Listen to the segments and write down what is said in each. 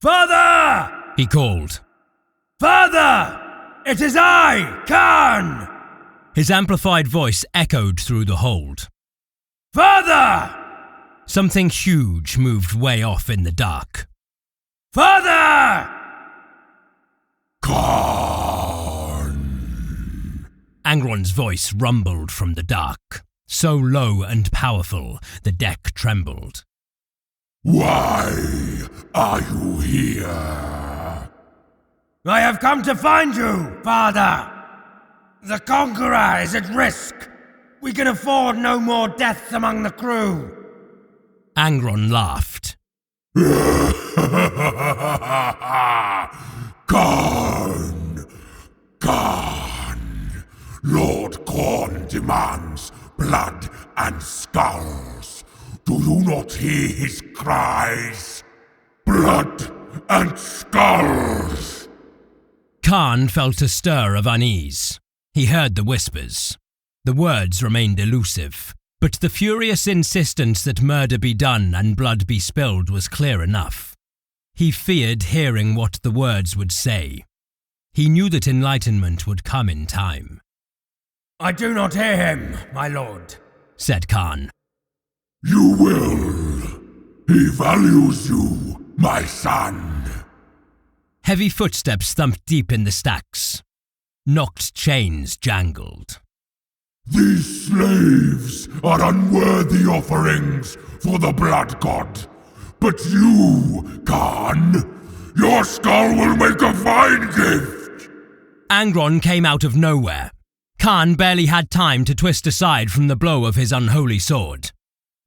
Father! he called. Father! It is I, Khârn! His amplified voice echoed through the hold. Father! Something huge moved way off in the dark. Father! Khârn! Angron's voice rumbled from the dark, so low and powerful the deck trembled. Why are you here? I have come to find you, Father! The Conqueror is at risk. We can afford no more deaths among the crew. Angron laughed. Khârn! Khârn! Lord Khârn demands blood and skulls. Do you not hear his cries? Blood and skulls! Khârn felt a stir of unease. He heard the whispers. The words remained elusive, but the furious insistence that murder be done and blood be spilled was clear enough. He feared hearing what the words would say. He knew that enlightenment would come in time. I do not hear him, my lord, said Khârn. You will. He values you, my son. Heavy footsteps thumped deep in the stacks. Knocked chains jangled. These slaves are unworthy offerings for the blood god. But you, Khârn, your skull will make a fine gift. Angron came out of nowhere. Khârn barely had time to twist aside from the blow of his unholy sword.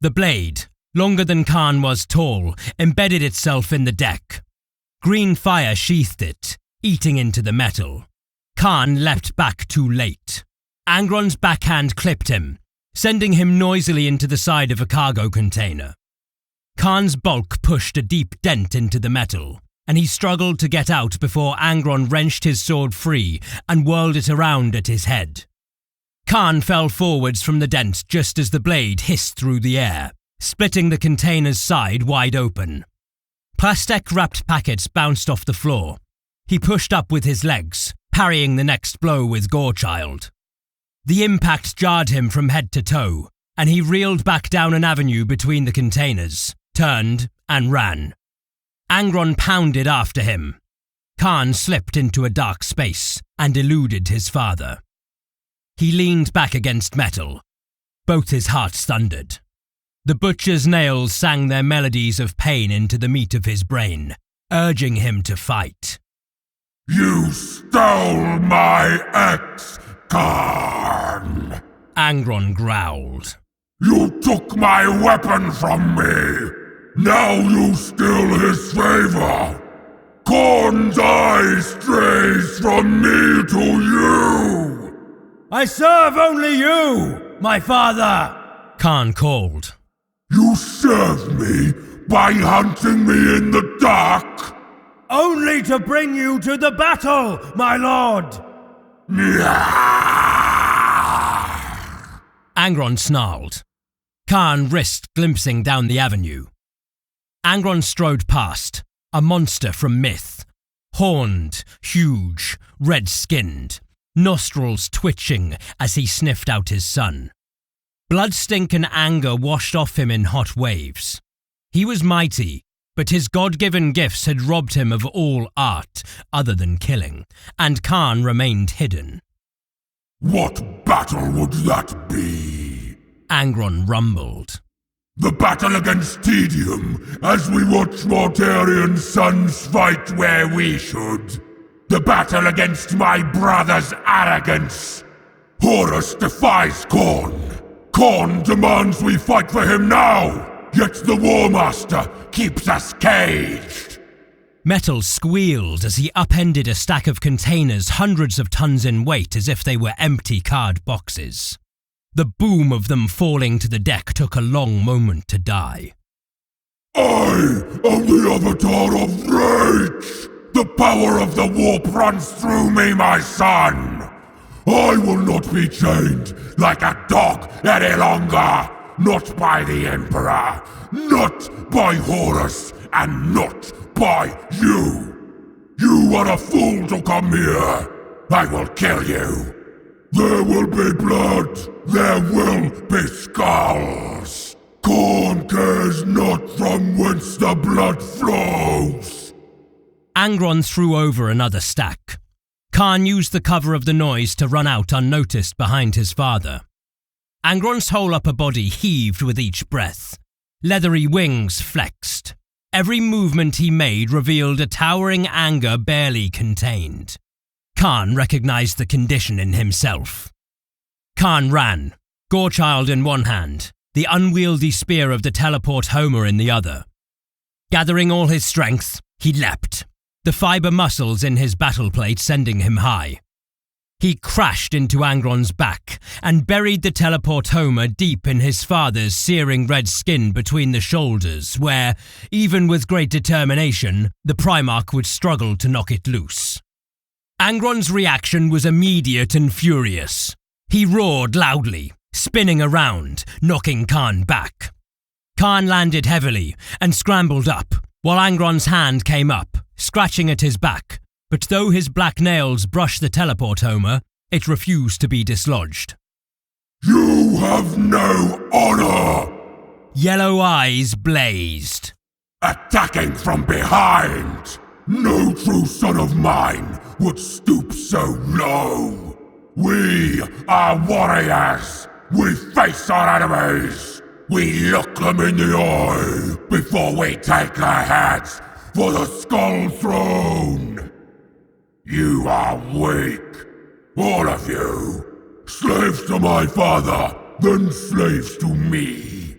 The blade, longer than Khârn was tall, embedded itself in the deck. Green fire sheathed it, eating into the metal. Khârn leapt back too late. Angron's backhand clipped him, sending him noisily into the side of a cargo container. Khârn's bulk pushed a deep dent into the metal, and he struggled to get out before Angron wrenched his sword free and whirled it around at his head. Khârn fell forwards from the dent just as the blade hissed through the air, splitting the container's side wide open. Plastic-wrapped packets bounced off the floor. He pushed up with his legs, parrying the next blow with Gorechild. The impact jarred him from head to toe, and he reeled back down an avenue between the containers, turned, and ran. Angron pounded after him. Khârn slipped into a dark space and eluded his father. He leaned back against metal. Both his hearts thundered. The butcher's nails sang their melodies of pain into the meat of his brain, urging him to fight. You stole my axe, Khârn! Angron growled. You took my weapon from me! Now you steal his favor! Khârn's eye strays from me to you! I serve only you, my father! Khârn called. You serve me by hunting me in the dark? Only to bring you to the battle, my lord! Angron snarled. Khârn risked glimpsing down the avenue. Angron strode past, a monster from myth. Horned, huge, red-skinned, nostrils twitching as he sniffed out his son. Blood stink and anger washed off him in hot waves. He was mighty, but his God-given gifts had robbed him of all art other than killing, and Khârn remained hidden. What battle would that be? Angron rumbled. The battle against tedium, as we watch Mortarian sons fight where we should. The battle against my brother's arrogance. Horus defies Khârn. Khârn demands we fight for him now. Yet the War Master keeps us caged. Metal squealed as he upended a stack of containers hundreds of tons in weight as if they were empty card boxes. The boom of them falling to the deck took a long moment to die. I am the Avatar of Rage! The power of the warp runs through me, my son! I will not be chained like a dog any longer! Not by the Emperor! Not by Horus and not by you. You are a fool to come here. I will kill you. There will be blood. There will be skulls. Khârn cares not from whence the blood flows. Angron threw over another stack. Khârn used the cover of the noise to run out unnoticed behind his father. Angron's whole upper body heaved with each breath. Leathery wings flexed. Every movement he made revealed a towering anger barely contained. Khârn recognized the condition in himself. Khârn ran, Gorechild in one hand, the unwieldy spear of the teleport Homer in the other. Gathering all his strength, he leapt, the fibre muscles in his battle plate sending him high. He crashed into Angron's back and buried the teleport Homer deep in his father's searing red skin between the shoulders where, even with great determination, the Primarch would struggle to knock it loose. Angron's reaction was immediate and furious. He roared loudly, spinning around, knocking Khârn back. Khârn landed heavily and scrambled up, while Angron's hand came up, scratching at his back, but though his black nails brushed the teleport Homer, it refused to be dislodged. You have no honor! Yellow eyes blazed. Attacking from behind! No true son of mine would stoop so low! We are warriors! We face our enemies! We look them in the eye before we take their heads for the Skull Throne! You are weak, all of you. Slaves to my father, then slaves to me.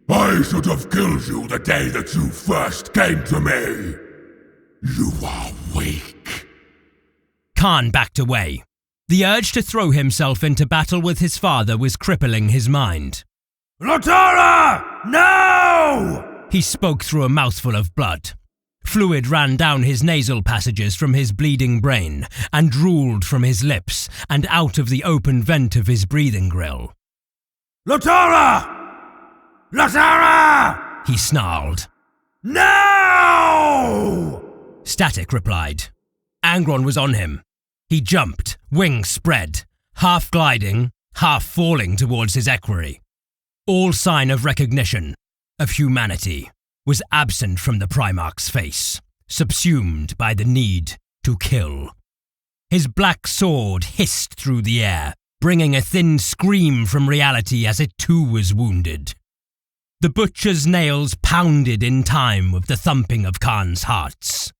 I should have killed you the day that you first came to me. You are weak. Khârn backed away. The urge to throw himself into battle with his father was crippling his mind. Lotara! No! He spoke through a mouthful of blood. Fluid ran down his nasal passages from his bleeding brain and drooled from his lips and out of the open vent of his breathing grill. Lotara! Lotara! He snarled. No! Static replied. Angron was on him. He jumped, wings spread, half gliding, half falling towards his equerry. All sign of recognition, of humanity, was absent from the Primarch's face, subsumed by the need to kill. His black sword hissed through the air, bringing a thin scream from reality as it too was wounded. The butcher's nails pounded in time with the thumping of Khârn's hearts.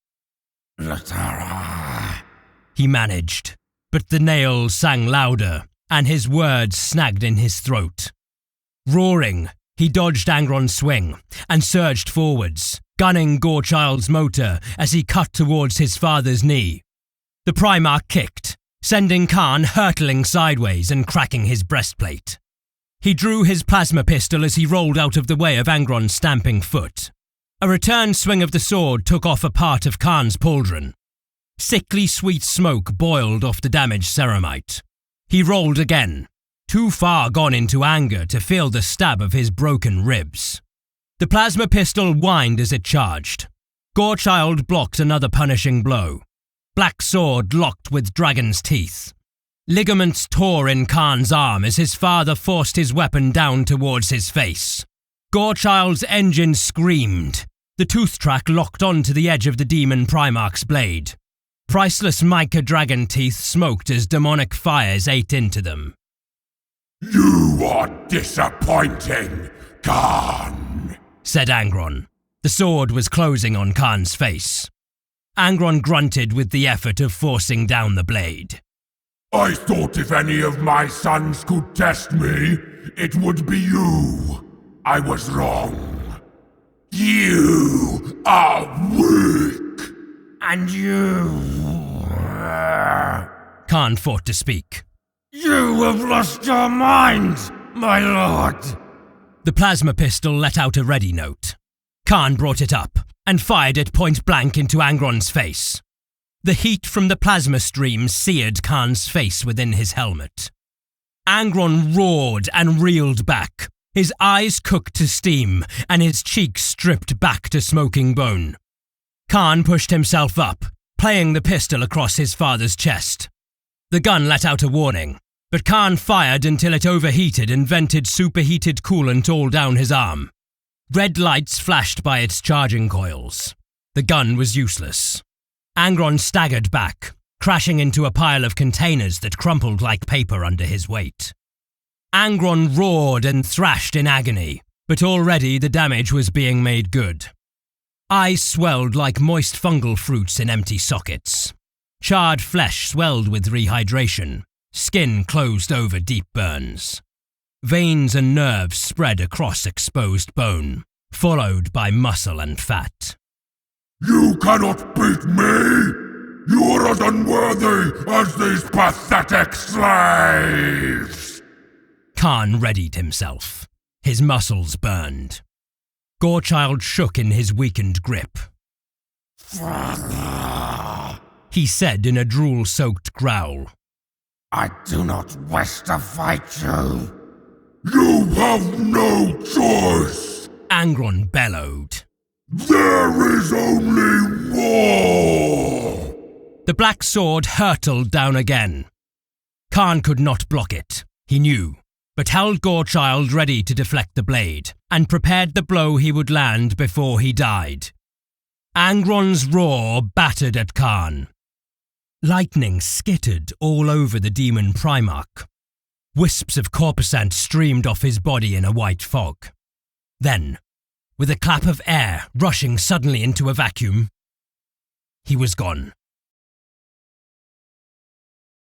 Lotara! He managed, but the nails sang louder, and his words snagged in his throat. Roaring, he dodged Angron's swing and surged forwards, gunning Gorechild's motor as he cut towards his father's knee. The Primarch kicked, sending Khârn hurtling sideways and cracking his breastplate. He drew his plasma pistol as he rolled out of the way of Angron's stamping foot. A return swing of the sword took off a part of Khârn's pauldron. Sickly sweet smoke boiled off the damaged ceramite. He rolled again, too far gone into anger to feel the stab of his broken ribs. The plasma pistol whined as it charged. Gorechild blocked another punishing blow. Black sword locked with dragon's teeth. Ligaments tore in Khârn's arm as his father forced his weapon down towards his face. Gorechild's engine screamed. The tooth track locked onto the edge of the demon Primarch's blade. Priceless mica dragon teeth smoked as demonic fires ate into them. You are disappointing, Khârn, said Angron. The sword was closing on Khârn's face. Angron grunted with the effort of forcing down the blade. I thought if any of my sons could test me, it would be you. I was wrong. You are weak. And you... Khârn fought to speak. You have lost your mind, my lord. The plasma pistol let out a ready note. Khârn brought it up and fired it point blank into Angron's face. The heat from the plasma stream seared Khârn's face within his helmet. Angron roared and reeled back, his eyes cooked to steam and his cheeks stripped back to smoking bone. Khârn pushed himself up, playing the pistol across his father's chest. The gun let out a warning, but Khârn fired until it overheated and vented superheated coolant all down his arm. Red lights flashed by its charging coils. The gun was useless. Angron staggered back, crashing into a pile of containers that crumpled like paper under his weight. Angron roared and thrashed in agony, but already the damage was being made good. Eyes swelled like moist fungal fruits in empty sockets. Charred flesh swelled with rehydration. Skin closed over deep burns. Veins and nerves spread across exposed bone, followed by muscle and fat. You cannot beat me! You are as unworthy as these pathetic slaves! Khârn readied himself. His muscles burned. Gorechild shook in his weakened grip. He said in a drool-soaked growl. I do not wish to fight you. You have no choice! Angron bellowed. There is only war! The black sword hurtled down again. Khârn could not block it, he knew, but held Gorechild ready to deflect the blade, and prepared the blow he would land before he died. Angron's roar battered at Khârn. Lightning skittered all over the demon Primarch. Wisps of corpusant streamed off his body in a white fog. Then, with a clap of air rushing suddenly into a vacuum, he was gone.